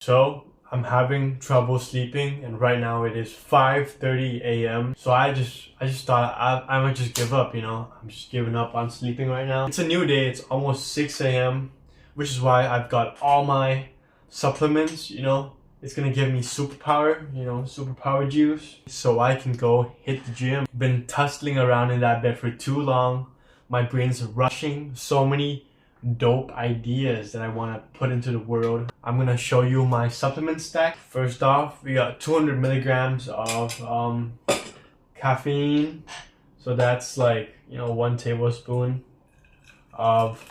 So I'm having trouble sleeping, and right now it is 5:30 a.m. So I just thought I might just give up, you know. I'm just giving up on sleeping right now. It's a new day. It's almost 6 a.m., which is why I've got all my supplements, you know. It's gonna give me superpower, you know, superpower juice, so I can go hit the gym. Been tussling around in that bed for too long. My brain's rushing so many dope ideas that I want to put into the world. I'm gonna show you my supplement stack. First off, we got 200 milligrams of caffeine, so that's like, you know, 1 tablespoon of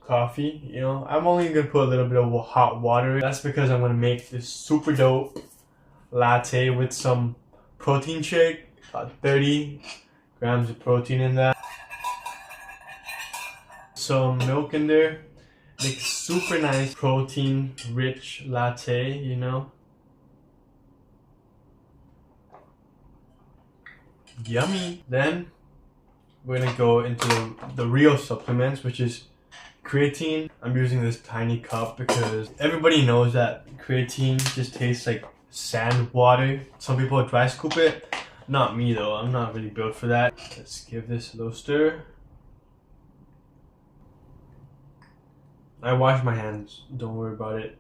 coffee. You know, I'm only gonna put a little bit of hot water. That's because I'm gonna make this super dope latte with some protein shake. About 30 grams of protein in that. Some milk in there. Make super nice protein rich latte, you know. Yummy. Then we're gonna go into the real supplements, which is creatine. I'm using this tiny cup because everybody knows that creatine just tastes like sand water. Some people dry scoop it. Not me though, I'm not really built for that. Let's give this a little stir. I wash my hands, don't worry about it.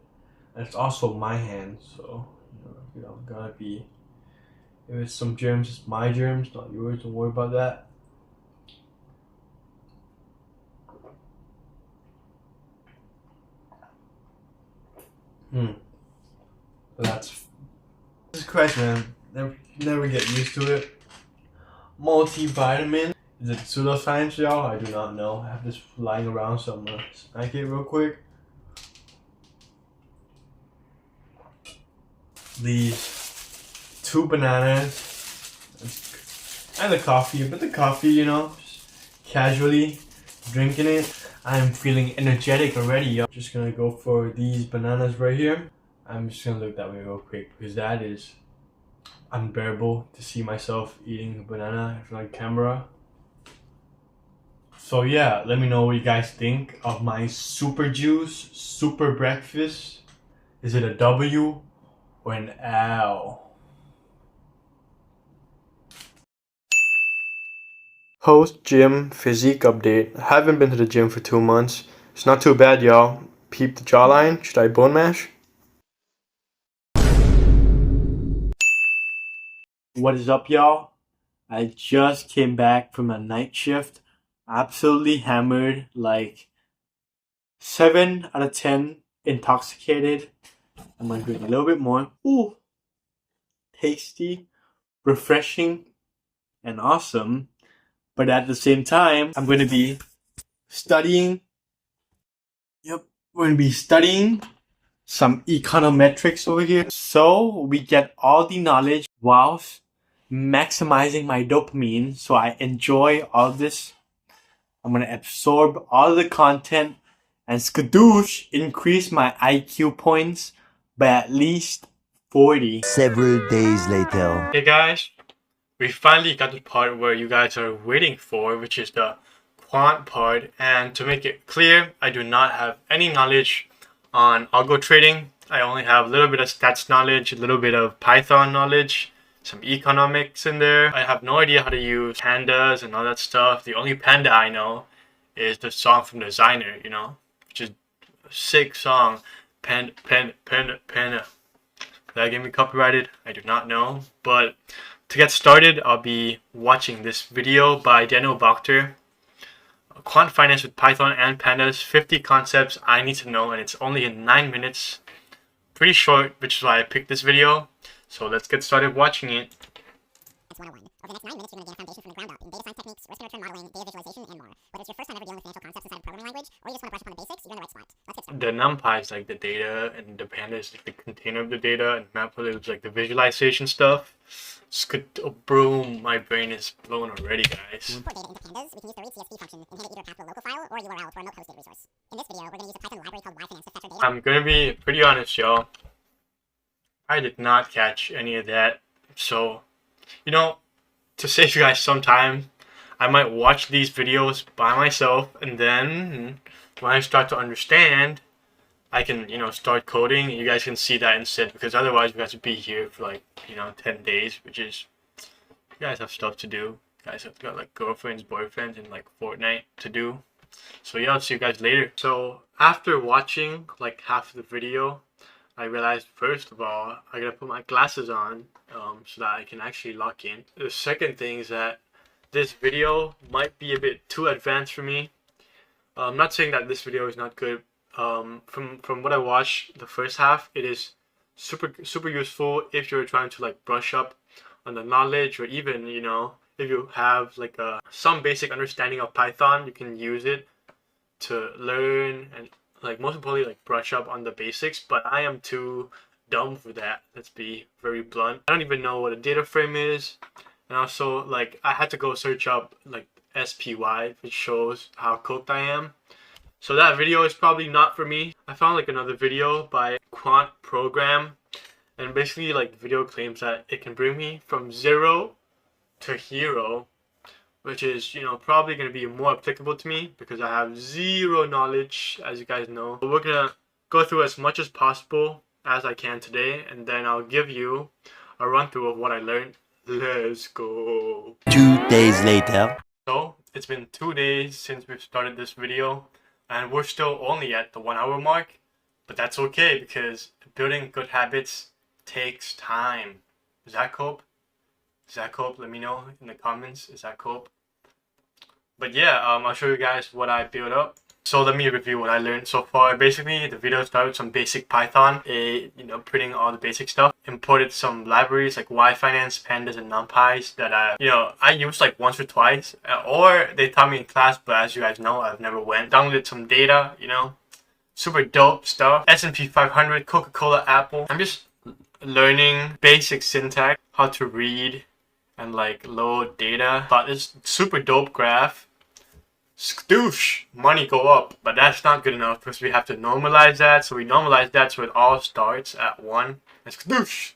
And it's also my hands, so you know, gotta be. If it's some germs, it's my germs, not yours. Don't worry about that. So that's Jesus Christ, man. Never get used to it. Multivitamin. Is it pseudoscience, y'all? I do not know. I have this lying around, so I'm gonna snack it real quick. These 2 bananas and the coffee, but the coffee, you know, just casually drinking it. I'm feeling energetic already, y'all. Just gonna go for these bananas right here. I'm just gonna look that way real quick because that is unbearable to see myself eating a banana in front of camera. So yeah, let me know what you guys think of my super juice, super breakfast. Is it a W or an L? Post gym physique update. I haven't been to the gym for 2 months. It's not too bad, y'all. Peep the jawline. Should I bone mash? What is up, y'all? I just came back from a night shift. Absolutely hammered, like 7 out of 10 intoxicated. I'm gonna drink a little bit more. Ooh, tasty, refreshing, and awesome. But at the same time, I'm gonna be studying. Yep, we're gonna be studying some econometrics over here. So we get all the knowledge whilst maximizing my dopamine. So I enjoy all this. I'm gonna absorb all the content and skadoosh increase my IQ points by at least 40. Several days later. Hey guys, we finally got the part where you guys are waiting for, which is the quant part. And to make it clear, I do not have any knowledge on algo trading. I only have a little bit of stats knowledge, a little bit of Python knowledge, some economics in there. I have no idea how to use pandas and all that stuff. The only panda I know is the song from Designer, you know, which is a sick song. Panda. That get me copyrighted? I do not know. But to get started, I'll be watching this video by Daniel Wachter. Quant Finance with Python and Pandas, 50 concepts I need to know, and it's only in 9 minutes. Pretty short, which is why I picked this video. So let's get started watching it. That's 101. Over the next 9 minutes, you're going to gain a foundation from the ground up in data science techniques, risk and return modeling, data visualization, and more. Whether it's your first time ever dealing with financial concepts inside a programming language, or you just want to brush up on the basics, you're in the right spot. Let's get started. The NumPy is like the data, and the Panda is like the container of the data, and Matplotlib is like the visualization stuff. Boom, my brain is blown already, guys. To import data into pandas, we can use the read CSV function and hand it either a path to a local file or a URL to our remote host data resource. In this video, we're going to use a Python library called yfinance to fetch our data. I'm gonna be pretty honest, y'all. I did not catch any of that. So, you know, to save you guys some time, I might watch these videos by myself, and then when I start to understand, I can, start coding. You guys can see that instead, because otherwise we have to be here for like, 10 days, which is, you guys have stuff to do. You guys have got like girlfriends, boyfriends, and like Fortnite to do. So yeah, I'll see you guys later. So after watching like half of the video, I realized first of all, I gotta put my glasses on so that I can actually lock in. The second thing is that this video might be a bit too advanced for me. I'm not saying that this video is not good. From what I watched, the first half, it is super useful if you're trying to like brush up on the knowledge, or even if you have like some basic understanding of Python, you can use it to learn and like most importantly like brush up on the basics. But I am too dumb for that. Let's be very blunt. I don't even know what a data frame is, and also like I had to go search up like SPY, which shows how cooked I am. So that video is probably not for me. I found like another video by Quant program, and basically like the video claims that it can bring me from 0 to hero, which is probably going to be more applicable to me because I have zero knowledge, as you guys know. But we're gonna go through as much as possible as I can today, and then I'll give you a run through of what I learned. Let's go. 2 days later. So it's been 2 days since we've started this video, and we're still only at the 1 hour mark, but that's okay because building good habits takes time. Is that cope? Is that cope? Let me know in the comments. Is that cope? But yeah, I'll show you guys what I built up. So let me review what I learned so far. Basically, the video started with some basic Python, printing all the basic stuff. Imported some libraries like Y-Finance, Pandas, and NumPys that I used like once or twice, or they taught me in class. But as you guys know, I've never went. Downloaded some data, super dope stuff. S&P 500, Coca-Cola, Apple. I'm just learning basic syntax, how to read and like load data. But this super dope graph. Skadoosh, money go up, but that's not good enough because we have to normalize that. So we normalize that so it all starts at 1. And skadoosh,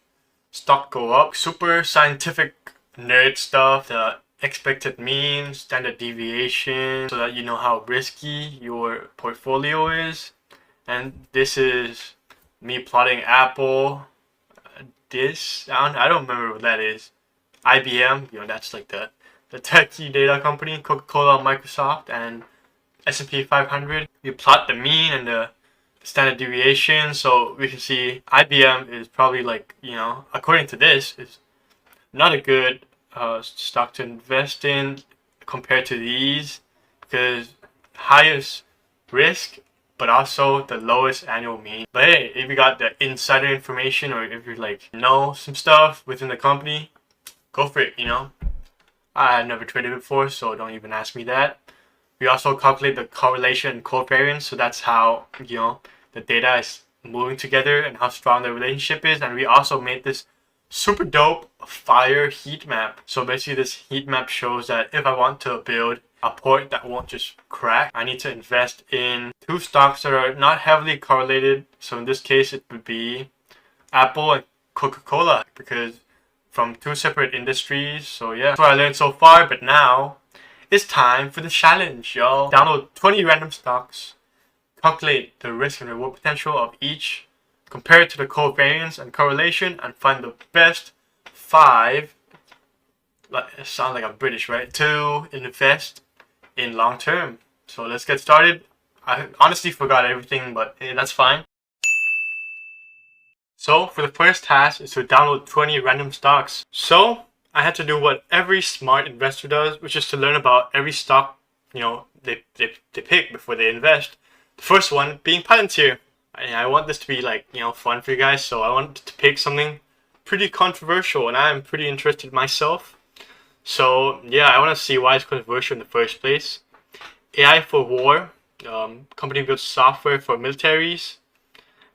stock go up. Super scientific nerd stuff, the expected mean, standard deviation, so that you know how risky your portfolio is. And this is me plotting Apple. I don't remember what that is. IBM, that's like the techie data company, Coca-Cola, Microsoft, and S&P 500. We plot the mean and the standard deviation, so we can see IBM is probably like, according to this, is not a good stock to invest in compared to these, because highest risk, but also the lowest annual mean. But hey, if you got the insider information, or if you like know some stuff within the company, go for it, I never traded before, so don't even ask me that. We also calculate the correlation and covariance, so that's how, the data is moving together and how strong the relationship is. And we also made this super dope fire heat map. So basically this heat map shows that if I want to build a port that won't just crack, I need to invest in 2 stocks that are not heavily correlated. So in this case, it would be Apple and Coca-Cola, because from 2 separate industries. So yeah, that's what I learned so far. But now it's time for the challenge, y'all. Download 20 random stocks, calculate the risk and reward potential of each, compare it to the covariance and correlation, and find the best 5, it sounds like I'm British, right, to invest in long term. So let's get started. I honestly forgot everything, but hey, that's fine. So for the first task is to download 20 random stocks. So I had to do what every smart investor does, which is to learn about every stock they pick before they invest. The first one being Palantir. I want this to be like fun for you guys, so I wanted to pick something pretty controversial, and I'm pretty interested myself. So yeah, I want to see why it's controversial in the first place. AI for war. Company builds software for militaries.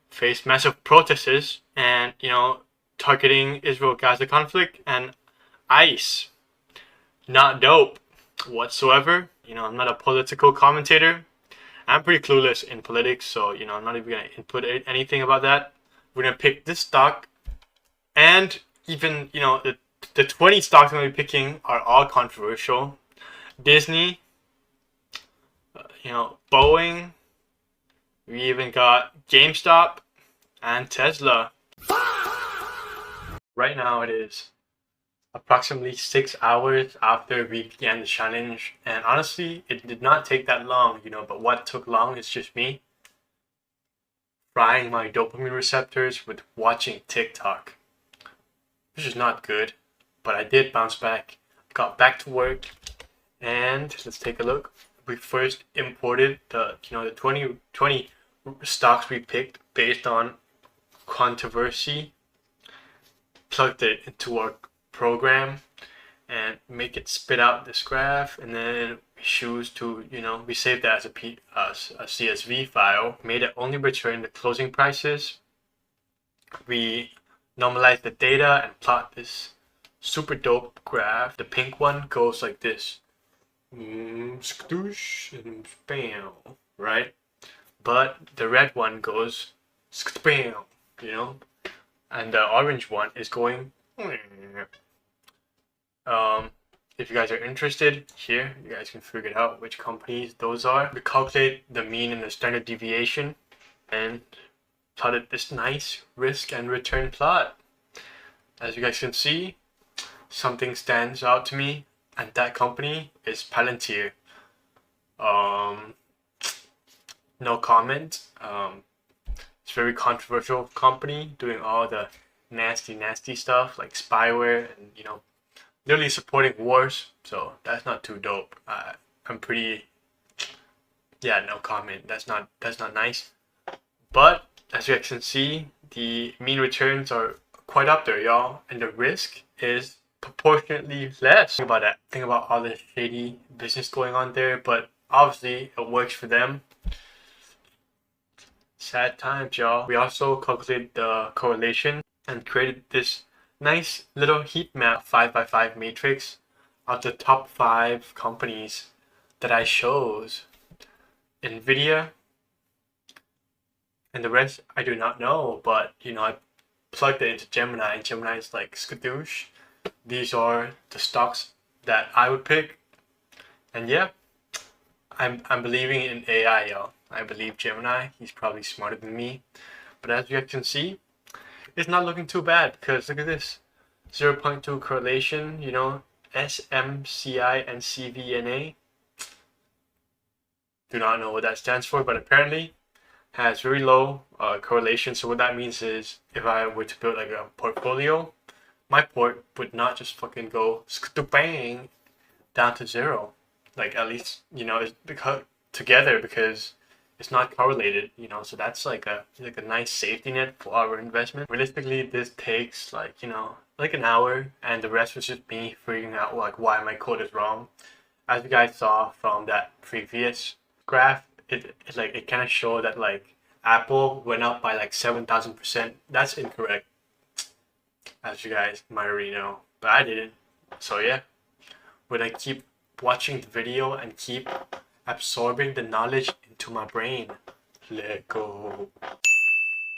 Faced massive protests and targeting Israel-Gaza conflict. And ICE, not dope whatsoever. I'm not a political commentator. I'm pretty clueless in politics, so I'm not even gonna input anything about that. We're gonna pick this stock, and even the 20 stocks I'm gonna be picking are all controversial. Disney, Boeing, We even got GameStop and Tesla. Right now it is approximately 6 hours after we began the challenge, and honestly it did not take that long, but what took long is just me frying my dopamine receptors with watching TikTok, which is not good, but I did bounce back, got back to work, and let's take a look. We first imported the 2020 stocks we picked based on controversy, plugged it into our program and make it spit out this graph, and then we choose to we saved that as a CSV file, made it only return the closing prices. We normalize the data and plot this super dope graph. The pink one goes like this, skadoosh and bam, right? But the red one goes bam, and the orange one is going. If you guys are interested, here you guys can figure out which companies those are. We calculate the mean and the standard deviation and plotted this nice risk and return plot. As you guys can see, something stands out to me, and that company is Palantir. No comment. It's a very controversial company doing all the nasty stuff like spyware and literally supporting wars, so that's not too dope. I'm pretty, no comment. That's not nice. But as you guys can see, the mean returns are quite up there, y'all, and the risk is proportionately less. Think about that. Think about all the shady business going on there, but obviously it works for them. Sad times, y'all. We also calculated the correlation and created this nice little heat map 5x5 matrix of the top 5 companies that I chose. Nvidia and the rest I do not know, but I plugged it into Gemini, and Gemini is like skadoosh. These are the stocks that I would pick, and yeah, I'm believing in AI, y'all. I believe Gemini. He's probably smarter than me, but as you guys can see, it's not looking too bad, because look at this, 0.2 correlation, SMCI and CVNA. Do not know what that stands for, but apparently has very low correlation. So what that means is if I were to build like a portfolio, my port would not just fucking go bang down to 0. Like at least it's because together, because it's not correlated, so that's like a nice safety net for our investment. Realistically, this takes like an hour, and the rest was just me figuring out like why my code is wrong. As you guys saw from that previous graph, it kind of showed that like Apple went up by like 7,000%. That's incorrect, as you guys might already know, but I didn't. So yeah, we're gonna keep watching the video and keep absorbing the knowledge into my brain. Let go.